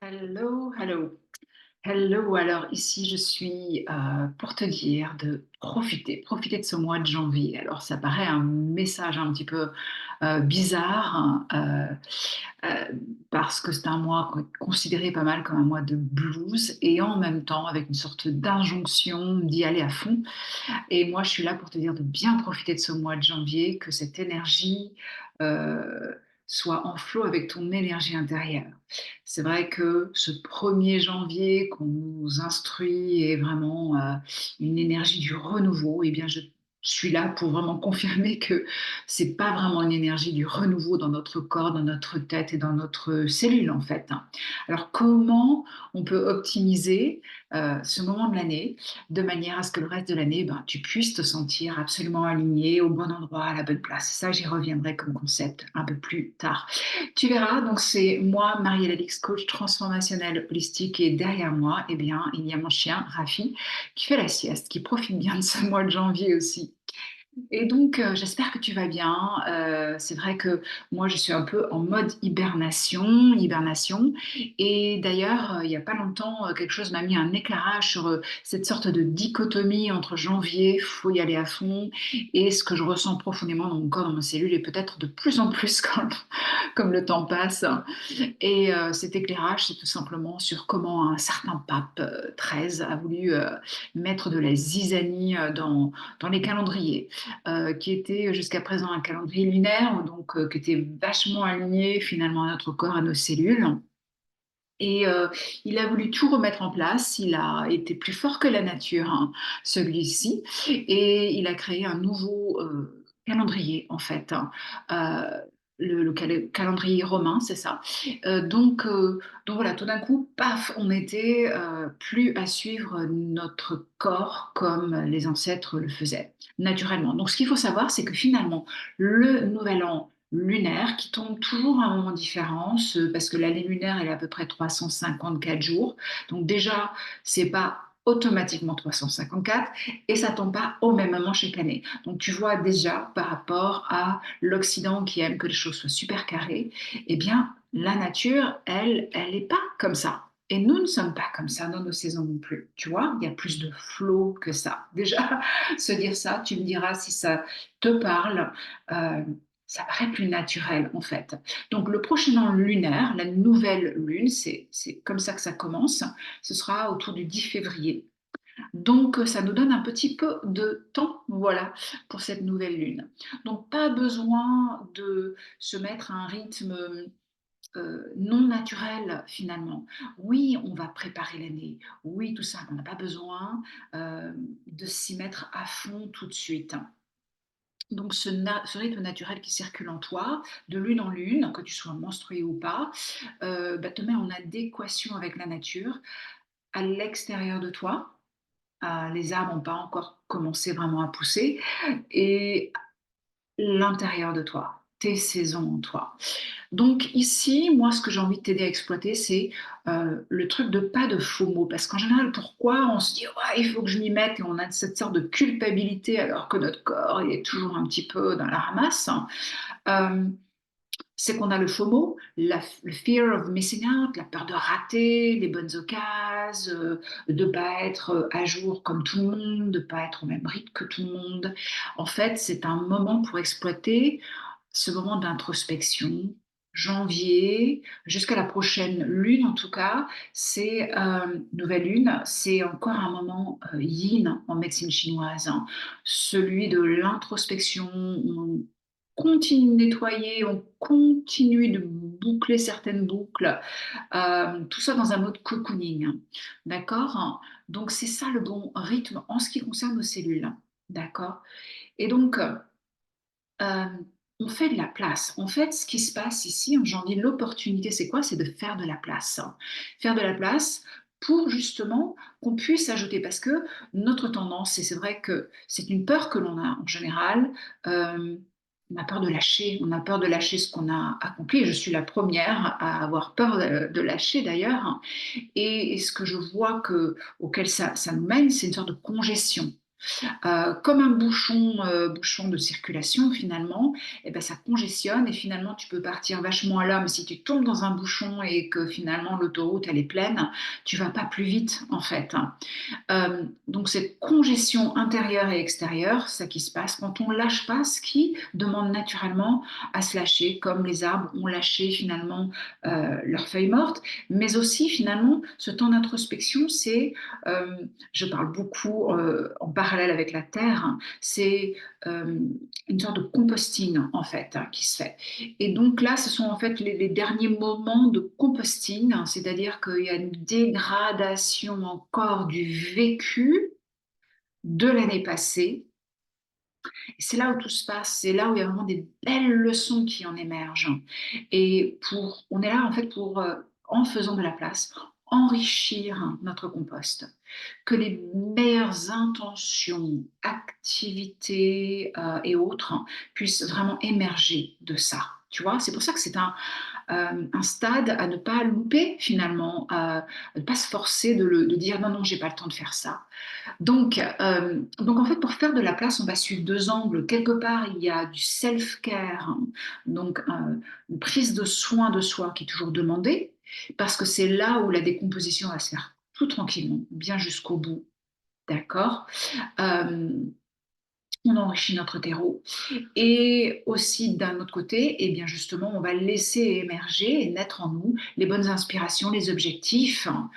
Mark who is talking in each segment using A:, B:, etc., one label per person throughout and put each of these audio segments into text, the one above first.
A: Hello, hello. Hello, alors ici je suis pour te dire de profiter de ce mois de janvier. Alors ça paraît un message un petit peu bizarre parce que c'est un mois considéré pas mal comme un mois de blues et en même temps avec une sorte d'injonction d'y aller à fond. Et moi je suis là pour te dire de bien profiter de ce mois de janvier, que cette énergie euh, soit en flot avec ton énergie intérieure. C'est vrai que ce 1er janvier qu'on nous instruit est vraiment une énergie du renouveau. Eh bien, je suis là pour vraiment confirmer que c'est pas vraiment une énergie du renouveau dans notre corps, dans notre tête et dans notre cellule en fait. Alors, comment on peut optimiser ce moment de l'année de manière à ce que le reste de l'année, ben, tu puisses te sentir absolument aligné, au bon endroit, à la bonne place. Ça, j'y reviendrai comme concept un peu plus tard. Tu verras, donc c'est moi, Marielle Alix, coach transformationnel holistique, et derrière moi, eh bien, il y a mon chien, Rafi, qui fait la sieste, qui profite bien de ce mois de janvier aussi. Et donc, j'espère que tu vas bien. C'est vrai que moi, je suis un peu en mode hibernation. Et d'ailleurs, il y a pas longtemps, quelque chose m'a mis un éclairage sur cette sorte de dichotomie entre janvier, faut y aller à fond, et ce que je ressens profondément dans mon corps, dans ma cellule, et peut-être de plus en plus comme le temps passe. Et cet éclairage, c'est tout simplement sur comment un certain pape 13 a voulu mettre de la zizanie dans les calendriers, qui était jusqu'à présent un calendrier lunaire, donc qui était vachement aligné finalement à notre corps, à nos cellules. Et il a voulu tout remettre en place. Il a été plus fort que la nature, hein, celui-ci, et il a créé un nouveau calendrier en fait, hein. Calendrier romain, c'est ça. Donc voilà, tout d'un coup, paf, on était plus à suivre notre corps comme les ancêtres le faisaient naturellement. Donc ce qu'il faut savoir, c'est que finalement, le nouvel an lunaire qui tombe toujours à un moment différent, parce que l'année lunaire elle est à peu près 354 jours. Donc déjà, c'est pas automatiquement 354 et ça tombe pas au même moment chaque année. Donc tu vois déjà par rapport à l'Occident qui aime que les choses soient super carrées, eh bien la nature, elle est pas comme ça. Et nous ne sommes pas comme ça dans nos saisons non plus. Tu vois, il y a plus de flow que ça. Déjà, se dire ça, tu me diras si ça te parle. Euh, Ça paraît plus naturel en fait. Donc le prochain an lunaire, la nouvelle lune, c'est comme ça que ça commence. Ce sera autour du 10 février. Donc ça nous donne un petit peu de temps, voilà, pour cette nouvelle lune. Donc pas besoin de se mettre à un rythme non naturel finalement. Oui, on va préparer l'année, oui, tout ça, mais on n'a pas besoin de s'y mettre à fond tout de suite. Donc ce rythme naturel qui circule en toi, de lune en lune, que tu sois menstrué ou pas, bah, te met en adéquation avec la nature, à l'extérieur de toi. Les arbres n'ont pas encore commencé vraiment à pousser, et l'intérieur de toi, tes saisons en toi. Donc ici, moi, ce que j'ai envie de t'aider à exploiter, c'est le truc de pas de FOMO. Parce qu'en général, pourquoi on se dit ouais, il faut que je m'y mette, et on a cette sorte de culpabilité alors que notre corps il est toujours un petit peu dans la ramasse. Euh, c'est qu'on a le FOMO, le fear of missing out, la peur de rater les bonnes occasions, de ne pas être à jour comme tout le monde, de ne pas être au même rythme que tout le monde. En fait, c'est un moment pour exploiter ce moment d'introspection. Janvier, jusqu'à la prochaine lune en tout cas, c'est nouvelle lune, c'est encore un moment yin en médecine chinoise, hein. Celui de l'introspection. On continue de nettoyer, on continue de boucler certaines boucles, tout ça dans un mode cocooning, hein. D'accord? Donc c'est ça le bon rythme en ce qui concerne nos cellules. D'accord? Et donc, euh, on fait de la place. En fait, ce qui se passe ici en janvier, l'opportunité, c'est quoi? C'est de faire de la place, hein. Faire de la place pour justement qu'on puisse ajouter. Parce que notre tendance, et c'est vrai que c'est une peur que l'on a en général, on a peur de lâcher. On a peur de lâcher ce qu'on a accompli. Je suis la première à avoir peur de lâcher d'ailleurs. Et ce que je vois auquel ça nous mène, c'est une sorte de congestion. Comme un bouchon de circulation finalement, et ben, ça congestionne et finalement tu peux partir vachement à l'homme. Si tu tombes dans un bouchon et que finalement l'autoroute elle est pleine, tu vas pas plus vite en fait. Donc cette congestion intérieure et extérieure, ça qui se passe quand on lâche pas, ce qui demande naturellement à se lâcher, comme les arbres ont lâché finalement leurs feuilles mortes, mais aussi finalement ce temps d'introspection, c'est, euh, je parle beaucoup en parallèle avec la terre, hein, c'est euh, une sorte de composting en fait hein, qui se fait. Et donc là, ce sont en fait les derniers moments de composting, hein, c'est-à-dire qu'il y a une dégradation encore du vécu de l'année passée. Et c'est là où tout se passe, c'est là où il y a vraiment des belles leçons qui en émergent. Et on est là en fait pour, en faisant de la place, enrichir notre compost. Que les meilleures intentions, activités et autres puissent vraiment émerger de ça. Tu vois, c'est pour ça que c'est un stade à ne pas louper finalement, à ne pas se forcer de dire non, non, j'ai pas le temps de faire ça. Donc en fait, pour faire de la place, on va suivre deux angles. Quelque part, il y a du self-care, hein, donc une prise de soin de soi qui est toujours demandée, parce que c'est là où la décomposition va se faire tout tranquillement, bien jusqu'au bout. D'accord. Euh, on enrichit notre terreau. Et aussi, d'un autre côté, eh bien justement, on va laisser émerger et naître en nous les bonnes inspirations, les objectifs, hein,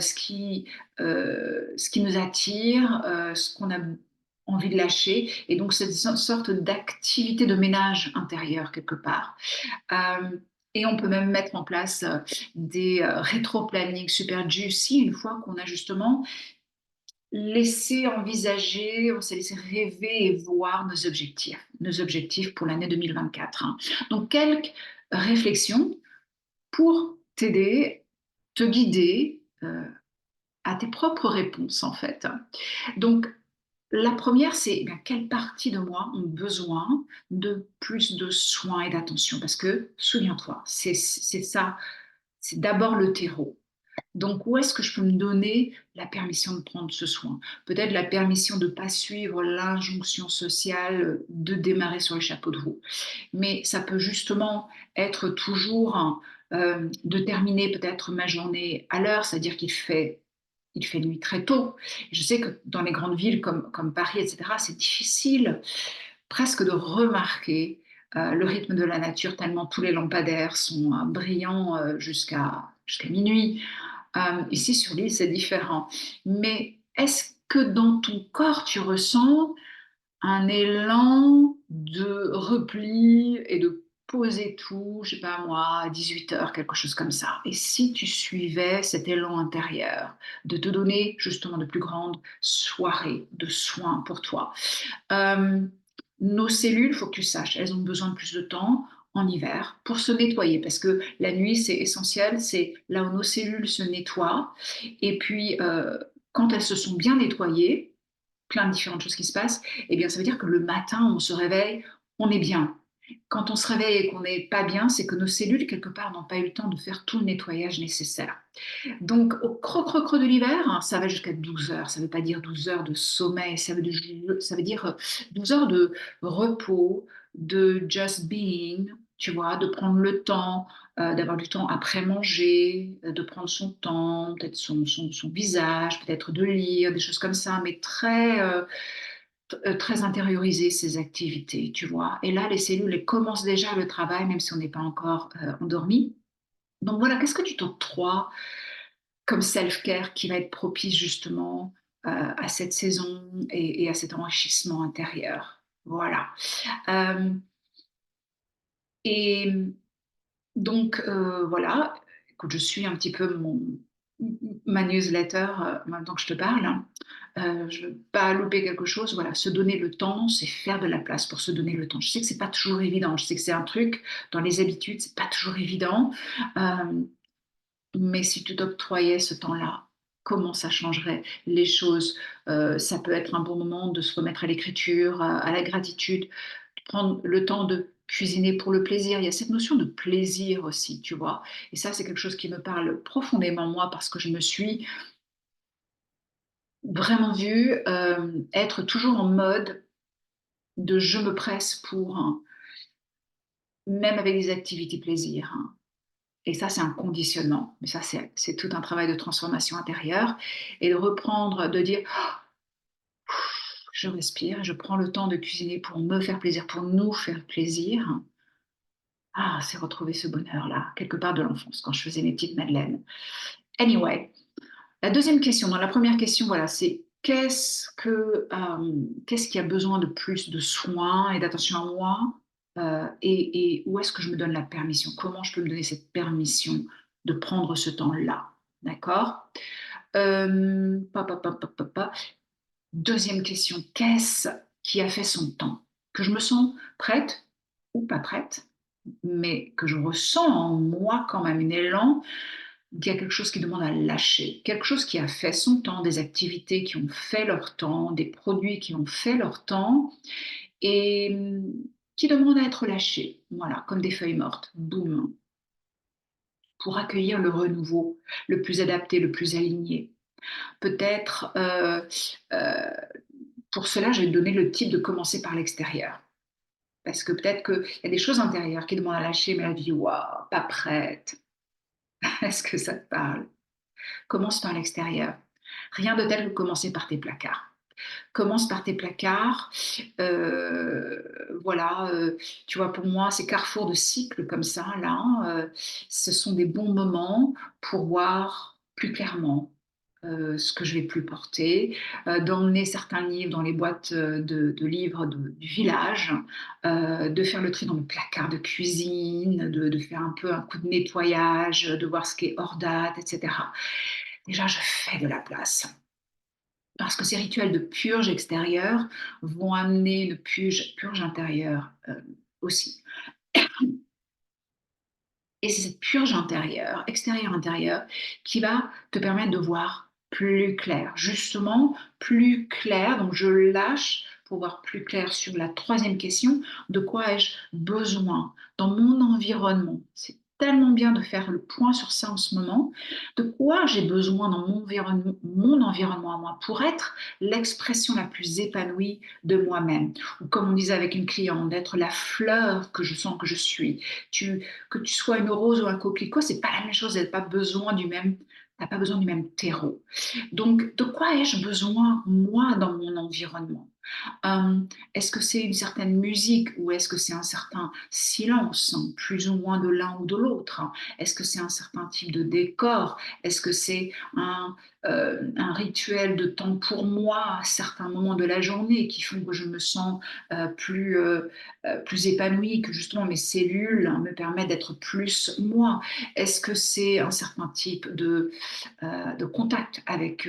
A: ce qui nous attire, ce qu'on a envie de lâcher. Et donc, cette sorte d'activité de ménage intérieur, quelque part. Euh, et on peut même mettre en place des rétro-plannings super juicy une fois qu'on a justement laisser envisager, on s'est laissé rêver et voir nos objectifs pour l'année 2024, hein. Donc, quelques réflexions pour t'aider, te guider à tes propres réponses, en fait. Donc, la première, c'est eh bien, quelle partie de moi ont besoin de plus de soins et d'attention? Parce que, souviens-toi, c'est ça, c'est d'abord le terreau. Donc, où est-ce que je peux me donner la permission de prendre ce soin? Peut-être la permission de ne pas suivre l'injonction sociale de démarrer sur le chapeau de roue. Mais ça peut justement être toujours de terminer peut-être ma journée à l'heure, c'est-à-dire il fait nuit très tôt. Je sais que dans les grandes villes comme Paris, etc., c'est difficile presque de remarquer le rythme de la nature, tellement tous les lampadaires sont brillants jusqu'à minuit. Ici sur l'île, c'est différent. Mais est-ce que dans ton corps, tu ressens un élan de repli et de poser tout, je sais pas moi, à 18 heures, quelque chose comme ça? Et si tu suivais cet élan intérieur de te donner justement de plus grandes soirées de soins pour toi? Euh, nos cellules, il faut que tu saches, elles ont besoin de plus de temps en hiver pour se nettoyer parce que la nuit, c'est essentiel, c'est là où nos cellules se nettoient. Et puis, quand elles se sont bien nettoyées, plein de différentes choses qui se passent, eh bien, ça veut dire que le matin, on se réveille, on est bien. Quand on se réveille et qu'on n'est pas bien, c'est que nos cellules, quelque part, n'ont pas eu le temps de faire tout le nettoyage nécessaire. Donc, au creux, creux, creux de l'hiver, hein, ça va jusqu'à 12 heures. Ça ne veut pas dire 12 heures de sommeil, ça veut dire 12 heures de repos, de just being, tu vois, de prendre le temps, d'avoir du temps après manger, de prendre son temps, peut-être son visage, peut-être de lire, des choses comme ça, mais très intérioriser ces activités, tu vois. Et là, les cellules elles commencent déjà le travail, même si on n'est pas encore endormi. Donc voilà, qu'est-ce que tu t'octroies comme self-care qui va être propice justement à cette saison et à cet enrichissement intérieur. Voilà. Euh, et donc, voilà, écoute, je suis un petit peu ma newsletter maintenant que je te parle. Je ne veux pas louper quelque chose. Voilà, se donner le temps, c'est faire de la place pour se donner le temps. Je sais que c'est pas toujours évident. Je sais que c'est un truc dans les habitudes, c'est pas toujours évident. Euh, Mais si tu t'octroyais ce temps-là, comment ça changerait les choses? Ça peut être un bon moment de se remettre à l'écriture, à la gratitude, de prendre le temps de cuisiner pour le plaisir. Il y a cette notion de plaisir aussi, tu vois. Et ça, c'est quelque chose qui me parle profondément, moi, parce que je me suis vraiment vu être toujours en mode de je me presse pour, hein, même avec des activités plaisir, hein. Et ça, c'est un conditionnement. Mais ça, c'est tout un travail de transformation intérieure et de reprendre, de dire: «Je respire, je prends le temps de cuisiner pour me faire plaisir, pour nous faire plaisir». Ah, c'est retrouver ce bonheur-là, quelque part de l'enfance, quand je faisais mes petites madeleines. Anyway, la deuxième question, dans la première question, voilà, c'est qu'est-ce qui a besoin de plus de soins et d'attention à moi? Et où est-ce que je me donne la permission? Comment je peux me donner cette permission de prendre ce temps-là? D'accord? Pa pa pa pa pa pa. 2e question, qu'est-ce qui a fait son temps? Que je me sens prête ou pas prête, mais que je ressens en moi quand même un élan, qu'il y a quelque chose qui demande à lâcher, quelque chose qui a fait son temps, des activités qui ont fait leur temps, des produits qui ont fait leur temps et qui demandent à être lâchés, voilà, comme des feuilles mortes, boum, pour accueillir le renouveau, le plus adapté, le plus aligné. Peut-être, pour cela, je vais te donner le type de commencer par l'extérieur. Parce que peut-être qu'il y a des choses intérieures qui demandent à lâcher, mais la vie, waouh, pas prête. Est-ce que ça te parle? Commence par l'extérieur. Rien de tel que commencer par tes placards. Commence par tes placards. Voilà, tu vois, pour moi, ces carrefours de cycles comme ça, là, ce sont des bons moments pour voir plus clairement ce que je vais plus porter, d'emmener certains livres dans les boîtes de livres du village, de faire le tri dans le placard de cuisine, de faire un peu un coup de nettoyage, de voir ce qui est hors date, etc. Déjà, je fais de la place. Parce que ces rituels de purge extérieure vont amener une purge intérieure aussi. Et c'est cette purge intérieure, extérieure-intérieure, qui va te permettre de voir plus clair. Justement, plus clair, donc je lâche pour voir plus clair sur la troisième question, de quoi ai-je besoin dans mon environnement? C'est tellement bien de faire le point sur ça en ce moment. De quoi j'ai besoin dans mon environnement à moi pour être l'expression la plus épanouie de moi-même. Ou comme on disait avec une cliente, d'être la fleur que je sens que je suis. Que tu sois une rose ou un coquelicot, c'est pas la même chose, tu pas besoin du même terreau. Donc, de quoi ai-je besoin, moi, dans mon environnement? Est-ce que c'est une certaine musique ou est-ce que c'est un certain silence, hein, plus ou moins de l'un ou de l'autre? Est-ce que c'est un certain type de décor? Est-ce que c'est un rituel de temps pour moi à certains moments de la journée qui font que je me sens plus épanouie, que justement mes cellules me permettent d'être plus moi? Est-ce que c'est un certain type de contact avec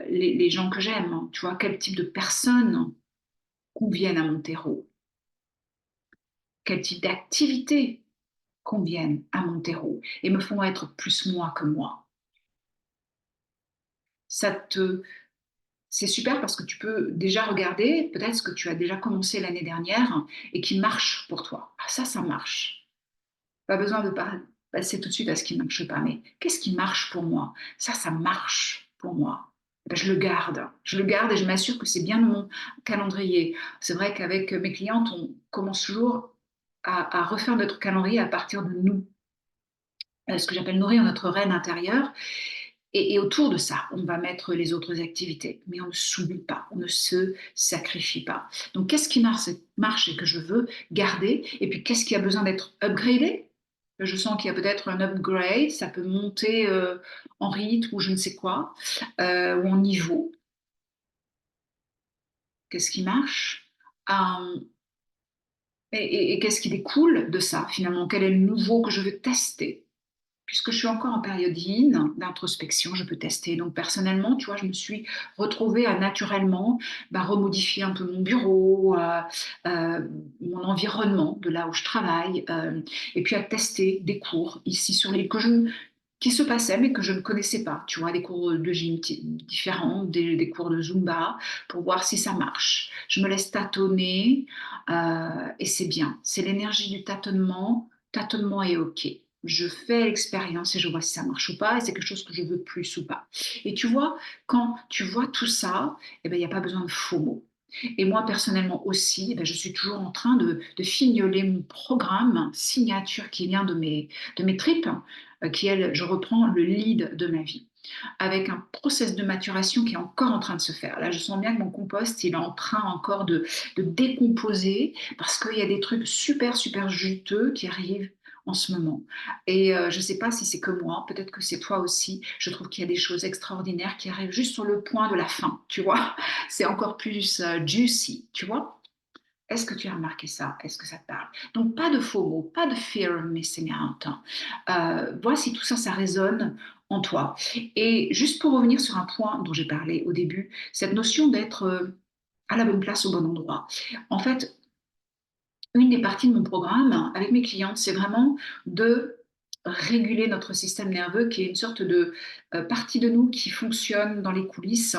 A: les gens que j'aime, hein? Tu vois, quel type de personnes conviennent à mon terreau? Quel type d'activités conviennent à mon terreau et me font être plus moi que moi? Ça te C'est super parce que tu peux déjà regarder peut-être ce que tu as déjà commencé l'année dernière et qui marche pour toi. Ah ça marche. Pas besoin de passer tout de suite à ce qui ne marche pas, mais qu'est-ce qui marche pour moi? Ça marche pour moi. Eh ben, je le garde. Je le garde et je m'assure que c'est bien dans mon calendrier. C'est vrai qu'avec mes clientes, on commence toujours à refaire notre calendrier à partir de nous. Ce que j'appelle nourrir notre reine intérieure. Et autour de ça, on va mettre les autres activités. Mais on ne s'oublie pas, on ne se sacrifie pas. Donc, qu'est-ce qui marche et que je veux garder? Et puis, qu'est-ce qui a besoin d'être upgradé? Je sens qu'il y a peut-être un upgrade, ça peut monter en rythme ou je ne sais quoi, ou en niveau. Qu'est-ce qui marche? Euh, et qu'est-ce qui découle de ça finalement? Quel est le nouveau que je veux tester? Puisque je suis encore en période yin, d'introspection, je peux tester. Donc personnellement, tu vois, je me suis retrouvée à naturellement remodifier un peu mon bureau, mon environnement de là où je travaille, et puis à tester des cours ici sur l'île qui se passaient mais que je ne connaissais pas. Tu vois, des cours de gym différents, des cours de Zumba, pour voir si ça marche. Je me laisse tâtonner et c'est bien. C'est l'énergie du tâtonnement. Tâtonnement est OK. je fais l'expérience et je vois si ça marche ou pas, et c'est quelque chose que je veux plus ou pas. Et tu vois, quand tu vois tout ça, eh ben, il n'y a pas besoin de faux mots. Et moi, personnellement aussi, eh ben, je suis toujours en train de fignoler mon programme signature qui vient de mes tripes, qui, elle, je reprends le lead de ma vie, avec un process de maturation qui est encore en train de se faire. Là, je sens bien que mon compost, il est en train encore de décomposer parce qu'il y a des trucs super, super juteux qui arrivent en ce moment. Et je ne sais pas si c'est que moi, peut-être que c'est toi aussi. Je trouve qu'il y a des choses extraordinaires qui arrivent juste sur le point de la fin, tu vois. C'est encore plus juicy, tu vois. Est-ce que tu as remarqué ça? Est-ce que ça te parle? Donc, pas de faux mots, pas de fear of missing out, hein. Vois si tout ça, ça résonne en toi. Et juste pour revenir sur un point dont j'ai parlé au début, cette notion d'être à la bonne place au bon endroit. En fait, une des parties de mon programme avec mes clientes, c'est vraiment de réguler notre système nerveux, qui est une sorte de partie de nous qui fonctionne dans les coulisses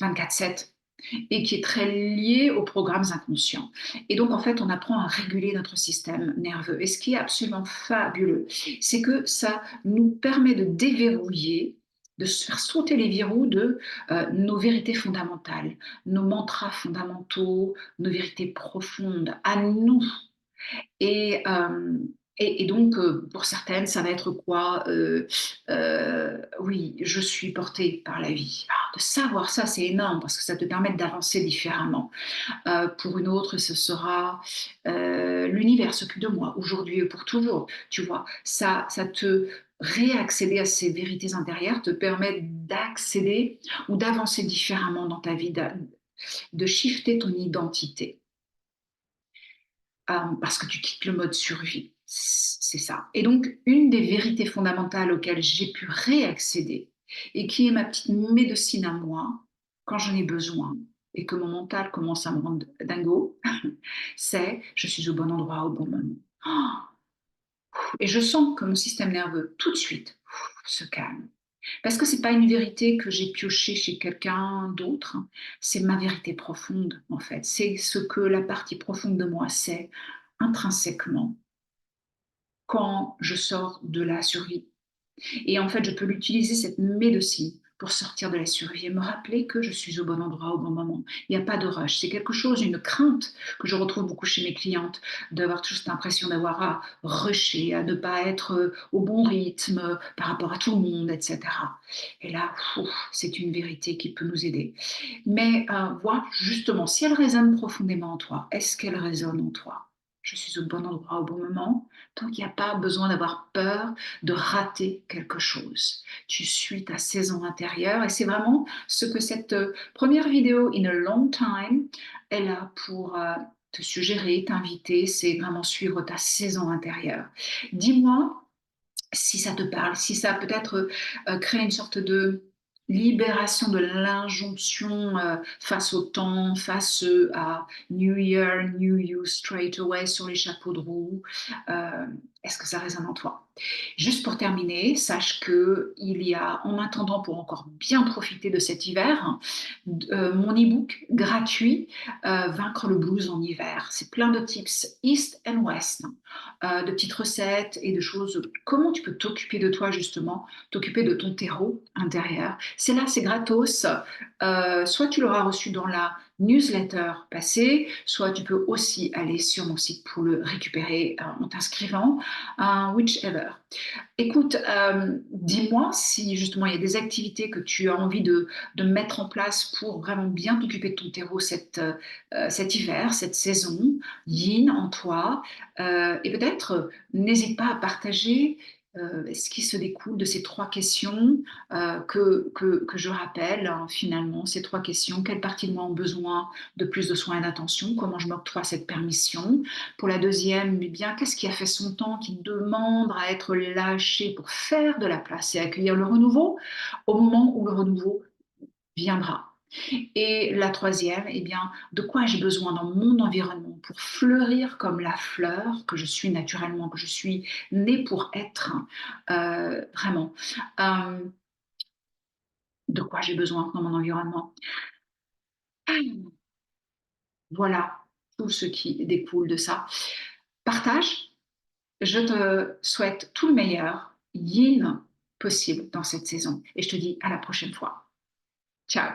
A: 24/7 et qui est très lié aux programmes inconscients. Et donc, en fait, on apprend à réguler notre système nerveux. Et ce qui est absolument fabuleux, c'est que ça nous permet de déverrouiller, de se faire sauter les verrous de nos vérités fondamentales, nos mantras fondamentaux, nos vérités profondes à nous. Et, donc, pour certaines, ça va être quoi? Oui, je suis portée par la vie. Ah, de savoir ça, c'est énorme parce que ça te permet d'avancer différemment. Pour une autre, ce sera l'univers s'occupe de moi, aujourd'hui et pour toujours. Tu vois, ça te réaccéder à ces vérités intérieures te permet d'accéder ou d'avancer différemment dans ta vie, de shifter ton identité. Parce que tu quittes le mode survie. C'est ça. Et donc, une des vérités fondamentales auxquelles j'ai pu réaccéder et qui est ma petite médecine à moi, quand j'en ai besoin et que mon mental commence à me rendre dingo, c'est je suis au bon endroit au bon moment. Oh, et je sens que mon système nerveux, tout de suite, se calme. Parce que c'est pas une vérité que j'ai piochée chez quelqu'un d'autre, hein. C'est ma vérité profonde, en fait. C'est ce que la partie profonde de moi sait intrinsèquement quand je sors de la survie. Et en fait, je peux l'utiliser, cette médecine, pour sortir de la survie et me rappeler que je suis au bon endroit au bon moment. Il n'y a pas de rush. C'est quelque chose, une crainte que je retrouve beaucoup chez mes clientes, d'avoir toujours cette impression d'avoir à rusher, à ne pas être au bon rythme par rapport à tout le monde, etc. Et là, c'est une vérité qui peut nous aider. Mais vois justement, si elle résonne profondément en toi, est-ce qu'elle résonne en toi? Je suis au bon endroit au bon moment. Donc, il n'y a pas besoin d'avoir peur de rater quelque chose. Tu suis ta saison intérieure et c'est vraiment ce que cette première vidéo in a long time est là pour te suggérer, t'inviter, c'est vraiment suivre ta saison intérieure. Dis-moi si ça te parle, si ça peut-être crée une sorte de libération de l'injonction face au temps, face à New Year, New You straight away sur les chapeaux de roue. Euh, Est-ce que ça résonne en toi? Juste pour terminer, sache que il y a, en attendant pour encore bien profiter de cet hiver, mon e-book gratuit, Vaincre le blues en hiver. C'est plein de tips East and West, de petites recettes et de choses, comment tu peux t'occuper de toi justement, t'occuper de ton terreau intérieur. C'est là, c'est gratos. Soit tu l'auras reçu dans la newsletter passée, soit tu peux aussi aller sur mon site pour le récupérer en t'inscrivant, whichever. Écoute, dis-moi si justement il y a des activités que tu as envie de mettre en place pour vraiment bien t'occuper de ton terreau cet hiver, cette saison, yin en toi. Et peut-être, n'hésite pas à partager ce qui se découle de ces trois questions que je rappelle, hein, finalement, ces trois questions. Quelle partie de moi a besoin de plus de soins et d'attention? Comment je m'octroie cette permission? Pour la deuxième, eh bien, qu'est-ce qui a fait son temps, qui demande à être lâché pour faire de la place et accueillir le renouveau au moment où le renouveau viendra? Et la troisième, eh bien, de quoi j'ai besoin dans mon environnement pour fleurir comme la fleur que je suis naturellement, que je suis née pour être, vraiment. Euh, de quoi j'ai besoin dans mon environnement? Voilà tout ce qui découle de ça. Partage, Je te souhaite tout le meilleur, yin possible dans cette saison. Et je te dis à la prochaine fois. Ciao.